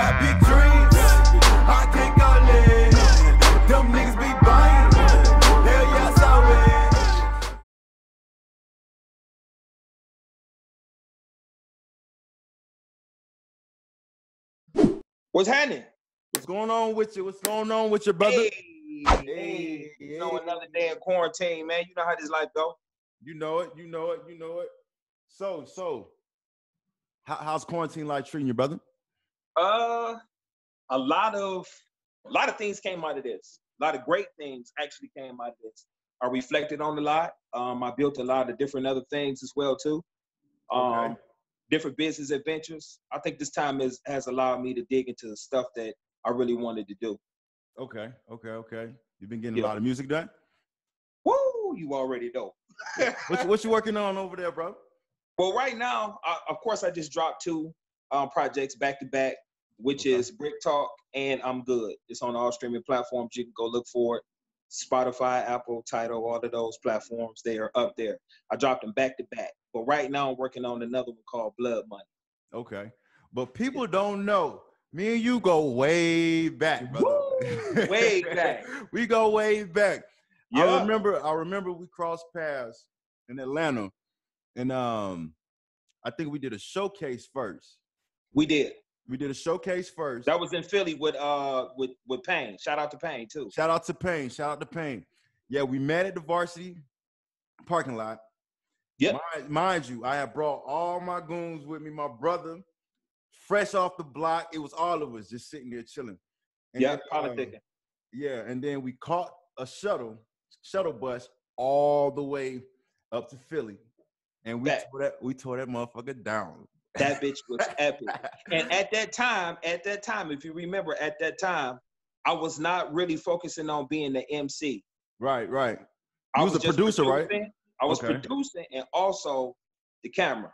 got big dreams. I can't go live. Them niggas be buying. Hell yes, I will. What's happening? What's going on with you? What's going on with your brother? Hey. You know, another day in quarantine, man. You know how this life go. You know it. So, how's quarantine life treating you, brother? A lot of things came out of this. A lot of great things actually came out of this. I reflected on a lot. I built a lot of different other things as well too. Okay. Different business adventures. I think this time has allowed me to dig into the stuff that I really wanted to do. Okay. You've been getting a lot of music done? Woo! You already know. What you working on over there, bro? Well, right now, of course, I just dropped 2 projects back to back, which is Brick Talk and I'm Good. It's on all streaming platforms. You can go look for it. Spotify, Apple, Tidal, all of those platforms, they are up there. I dropped them back to back. But right now, I'm working on another one called Blood Money. Okay. But people don't know. Me and you go way back, brother. Woo! Way back. We go way back. Yeah. I remember we crossed paths in Atlanta. And I think we did a showcase first. We did a showcase first. That was in Philly with Payne. Shout out to Payne too. Shout out to Payne. Yeah, we met at the Varsity parking lot. Yep. Mind you, I had brought all my goons with me, my brother, fresh off the block. It was all of us just sitting there chilling. Yeah, politicking. Yeah, and then we caught a shuttle bus all the way up to Philly. And we tore that motherfucker down. That bitch was epic. And at that time, if you remember, at that time, I was not really focusing on being the MC. Right. I was a producer, right? I was producing and also the camera.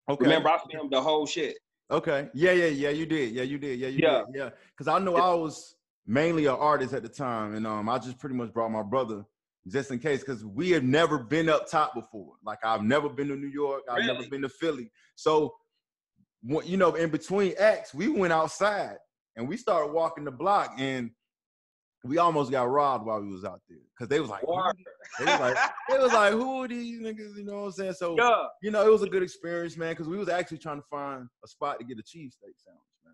Okay. Remember, I filmed the whole shit. Okay. Yeah, you did. Yeah, you did. Yeah. Because I know I was mainly an artist at the time, and I just pretty much brought my brother just in case, because we have never been up top before. Like, I've never been to New York. I've never been to Philly. So, you know, in between acts, we went outside and we started walking the block, and we almost got robbed while we was out there. Because they was like, who are these niggas? You know what I'm saying? So, you know, it was a good experience, man, because we was actually trying to find a spot to get a cheesesteak sandwich, man.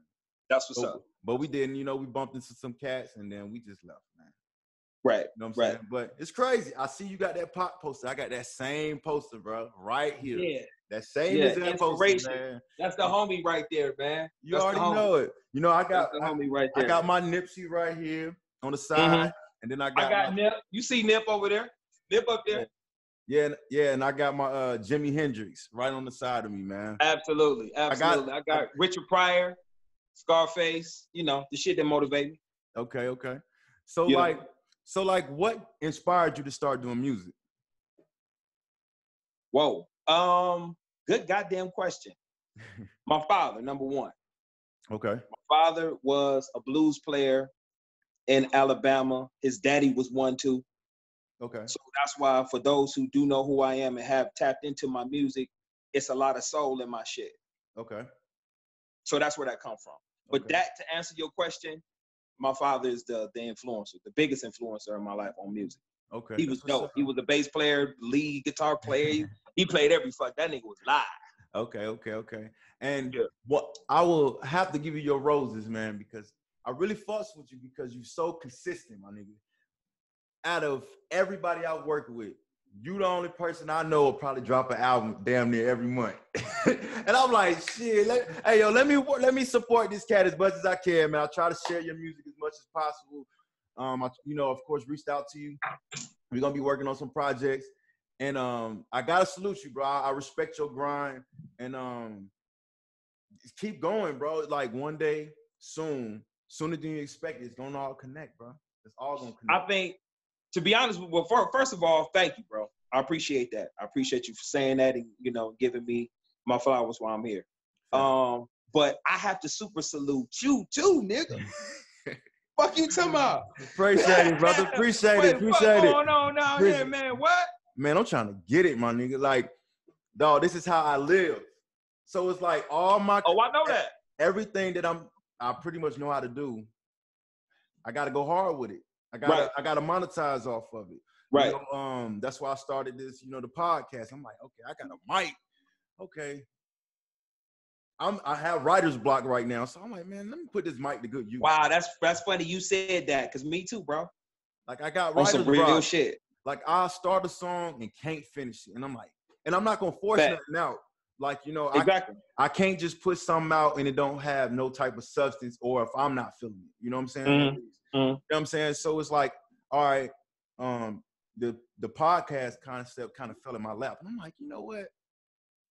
That's what's up. But we didn't, you know, we bumped into some cats, and then we just left, man. Right. You know what I'm saying? But it's crazy. I see you got that pop poster. I got that same poster, bro, right here. Yeah. That same exact poster, man. That's the homie right there, man. You already know it. You know, I got the homie right there. I got my Nipsey right here on the side, and then I got Nip. You see Nip over there? Nip up there. Yeah, and I got my Jimi Hendrix right on the side of me, man. Absolutely. I got Richard Pryor, Scarface. You know, the shit that motivate me. Okay. So like, what inspired you to start doing music? Whoa. Good goddamn question. My father, number one. Okay. My father was a blues player in Alabama. His daddy was one too. Okay. So that's why, for those who do know who I am and have tapped into my music, it's a lot of soul in my shit. Okay. So that's where that come from. But that, to answer your question, my father is the influencer, the biggest influencer in my life on music. Okay. He was dope. He was a bass player, lead guitar player. He played every fuck. That nigga was live. Okay. And what I will have to give you your roses, man, because I really fuss with you because you're so consistent, my nigga. Out of everybody I work with, you the only person I know will probably drop an album damn near every month. And I'm like, shit, let me support this cat as much as I can, man. I try to share your music as much as possible. I, you know, of course, reached out to you. We're gonna be working on some projects. And I gotta salute you, bro. I respect your grind. And keep going, bro. Like, one day, sooner than you expect, it's gonna all connect, bro. It's all gonna connect. I think, to be honest, first of all, thank you, bro. I appreciate that. I appreciate you for saying that and, you know, giving me my flowers while I'm here. But I have to super salute you too, nigga. Fuck you talking about? Appreciate it, brother. Appreciate it. What's going on down here, man? What? Man, I'm trying to get it, my nigga. Like, dog, this is how I live. So it's like all my... Oh, I know that. Everything that I'm I pretty much know how to do, I got to go hard with it. I got to monetize off of it. Right. You know, that's why I started this, the podcast. I'm like, okay, I got a mic. Okay. I have writer's block right now. So I'm like, man, let me put this mic to good use. Wow, that's funny you said that, because me too, bro. Like I got On writer's some real block. shit. Like I'll start a song and can't finish it. And I'm like, and I'm not gonna force nothing out. Like, exactly. I can't just put something out and it don't have no type of substance, or if I'm not feeling it. You know what I'm saying? Mm-hmm. You know what I'm saying? So it's like, all right, the podcast concept kind of fell in my lap. And I'm like, you know what?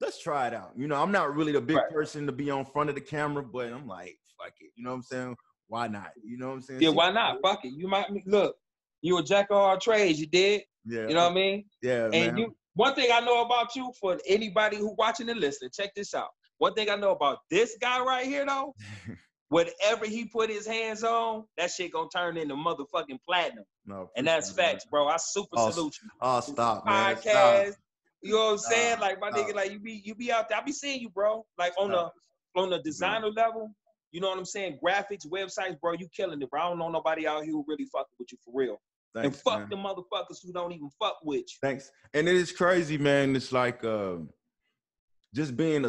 Let's try it out. I'm not really the big person to be on front of the camera, but I'm like, fuck it. You know what I'm saying? Why not? You know what I'm saying? Yeah, why not? Fuck it. You might look. You a jack of all trades. You did. Yeah. You know what I mean? Yeah, and man. One thing I know about you, for anybody who watching and listening, check this out. One thing I know about this guy right here, though, whatever he put his hands on, that shit gonna turn into motherfucking platinum. No, and that's facts, bro. I super salute you. Oh, stop, man. Podcast. Stop. You know what I'm saying? Like, my nigga, like, you be out there. I be seeing you, bro. Like, on the designer level, you know what I'm saying? Graphics, websites, bro, you killing it, bro. I don't know nobody out here who really fucking with you for real. Thanks, and fuck the motherfuckers who don't even fuck with you. Thanks. And it is crazy, man. It's like just being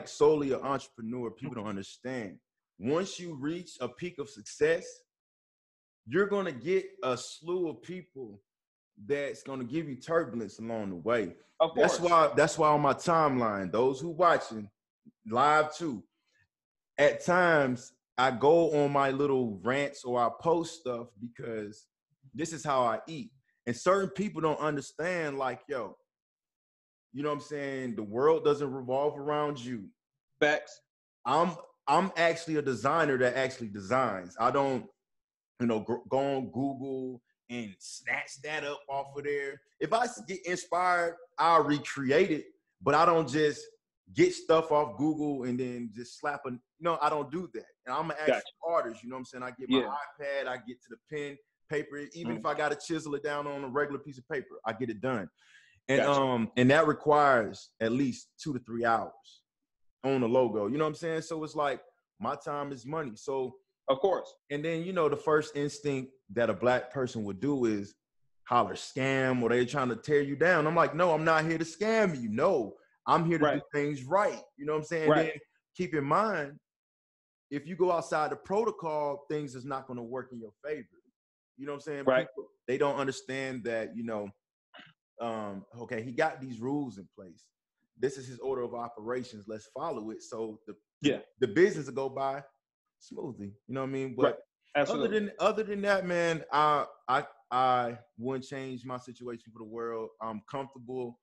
solely an entrepreneur, people don't understand. Once you reach a peak of success, you're gonna get a slew of people that's gonna give you turbulence along the way. Of course. That's why on my timeline, those who watching live too, at times I go on my little rants or I post stuff because this is how I eat. And certain people don't understand, like, yo, you know what I'm saying? The world doesn't revolve around you. Facts. I'm actually a designer that actually designs. I don't, go on Google and snatch that up off of there. If I get inspired, I'll recreate it, but I don't just get stuff off Google and then just slap I don't do that. And I'm an actual artist, you know what I'm saying? I get my iPad, I get to the pen, paper, even if I got to chisel it down on a regular piece of paper, I get it done. And and that requires at least 2 to 3 hours on the logo. You know what I'm saying? So it's like my time is money. So of course. And then the first instinct that a black person would do is holler scam, or they're trying to tear you down. I'm like, no, I'm not here to scam you. No, I'm here to do things right. You know what I'm saying? Right. Then keep in mind, if you go outside the protocol, things is not going to work in your favor. You know what I'm saying? Right. People, they don't understand that, okay, he got these rules in place. This is his order of operations. Let's follow it. So the business will go by smoothly. You know what I mean? But other than that, man, I wouldn't change my situation for the world. I'm comfortable.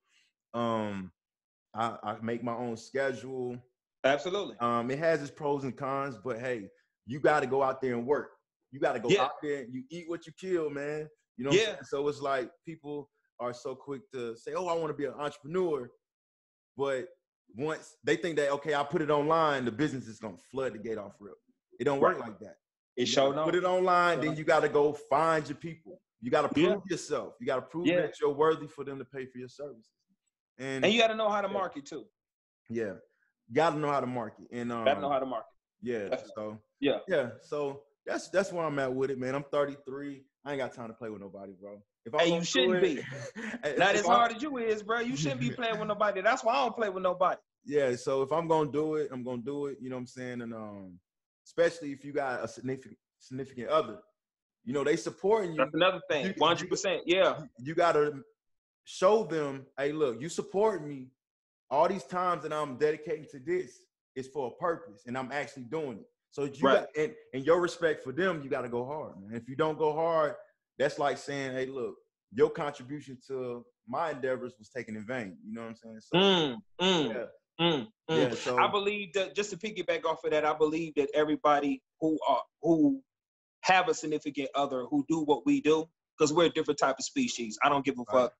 I make my own schedule. Absolutely. It has its pros and cons, but hey, you got to go out there and work. You got to go out there and you eat what you kill, man. You know what I'm saying? So it's like people are so quick to say, oh, I want to be an entrepreneur. But once they think that, okay, I put it online, the business is going to flood the gate off real. It don't work like that. It sure don't. Put it online, then you got to go find your people. You got to prove yourself. You got to prove that you're worthy for them to pay for your services. And you got to know how to market too. Yeah. Got to know how to market. And got to know how to market. Yeah. So yeah. So that's where I'm at with it, man. I'm 33. I ain't got time to play with nobody, bro. Hey, you shouldn't be. Not as hard as you is, bro. You shouldn't be playing with nobody. That's why I don't play with nobody. Yeah. So if I'm gonna do it, I'm gonna do it. You know what I'm saying? And especially if you got a significant other, they supporting you. That's another thing. 100%. Yeah. You gotta show them, hey, look, you support me. All these times that I'm dedicating to this is for a purpose, and I'm actually doing it. So you got, and your respect for them, you got to go hard, man. If you don't go hard, that's like saying, hey, look, your contribution to my endeavors was taken in vain. You know what I'm saying? So, so I believe that, just to piggyback off of that, I believe that everybody who have a significant other who do what we do, because we're a different type of species. I don't give a fuck.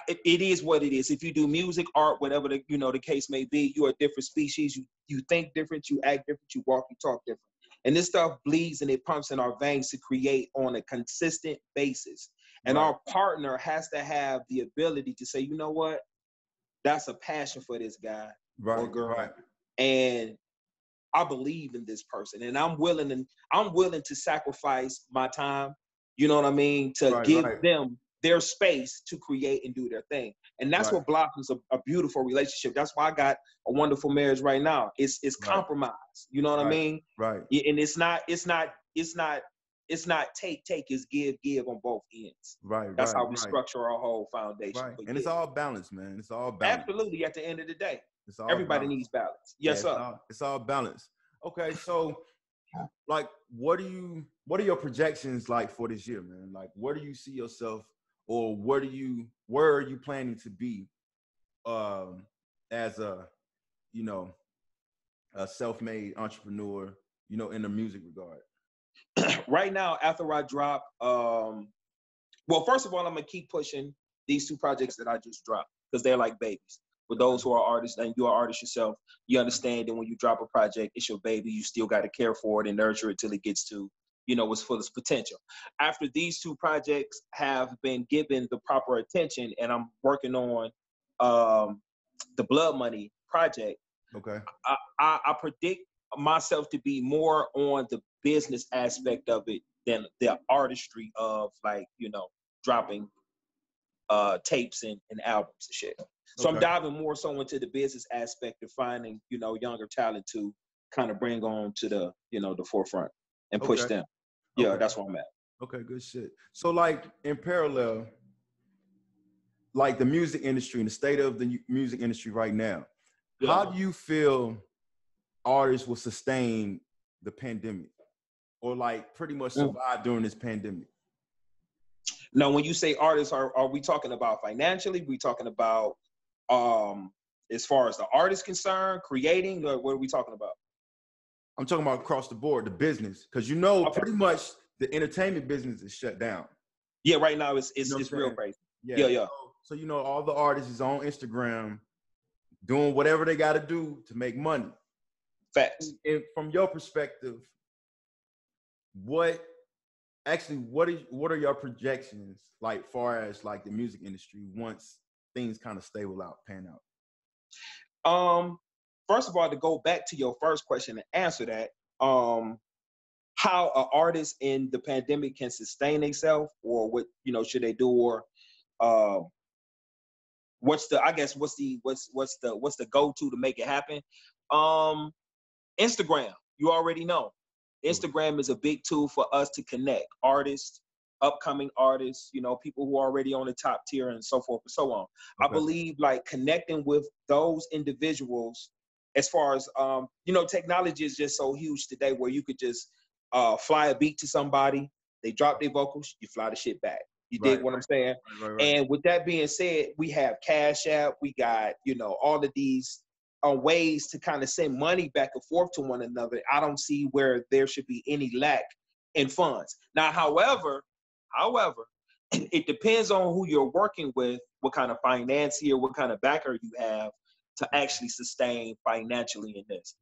It is what it is. If you do music, art, whatever the case may be, you're a different species. You think different, you act different, you walk, you talk different. And this stuff bleeds and it pumps in our veins to create on a consistent basis. And our partner has to have the ability to say, you know what, that's a passion for this guy or girl. And I believe in this person, and I'm willing to sacrifice my time, you know what I mean, to give them their space to create and do their thing. And that's what blossoms a beautiful relationship. That's why I got a wonderful marriage right now. It's compromise, you know what I mean? Right. And it's not take, it's give on both ends. Right. That's how we structure our whole foundation. Right. And it's all balance, man. It's all balance. Absolutely. At the end of the day, everybody needs balance. Yes, sir. It's all balance. Okay, so like, what are your projections like for this year, man? Like, where do you see yourself, or where are you planning to be as a self-made entrepreneur, in the music regard? Right now, after I drop, well, first of all, I'm gonna keep pushing these 2 projects that I just dropped, because they're like babies. For those who are artists, and you are artists yourself, you understand that when you drop a project, it's your baby. You still got to care for it and nurture it till it gets to, its fullest potential. After these 2 projects have been given the proper attention, and I'm working on the Blood Money project, okay, I predict myself to be more on the business aspect of it than the artistry of, like, dropping tapes and albums and shit. So I'm diving more so into the business aspect of finding, younger talent to kind of bring on to the, the forefront and push them. Yeah, that's where I'm at. Okay, good shit. So, like, in parallel, like the music industry and the state of the music industry right now, how do you feel artists will sustain the pandemic, or like pretty much survive during this pandemic? Now, when you say artists, are we talking about financially? We talking about as far as the artist concerned, creating, or what are we talking about? I'm talking about across the board, the business, because pretty much the entertainment business is shut down. Yeah, right now it's real crazy. Yeah. So all the artists is on Instagram doing whatever they got to do to make money. Facts. And from your perspective, what are your projections like, far as like the music industry once things kind of stable out, pan out? First of all, to go back to your first question and answer that, how an artist in the pandemic can sustain themselves, or what should they do, or what's the go-to to make it happen? Instagram, you already know. Instagram is a big tool for us to connect artists, upcoming artists, people who are already on the top tier, and so forth and so on. I believe like connecting with those individuals, as far as, technology is just so huge today, where you could just fly a beat to somebody, they drop their vocals, you fly the shit back. You dig what I'm saying? Right. And with that being said, we have Cash App, we got, all of these ways to kind of send money back and forth to one another. I don't see where there should be any lack in funds. Now, however, it depends on who you're working with, what kind of financier, what kind of backer you have to actually sustain financially in this.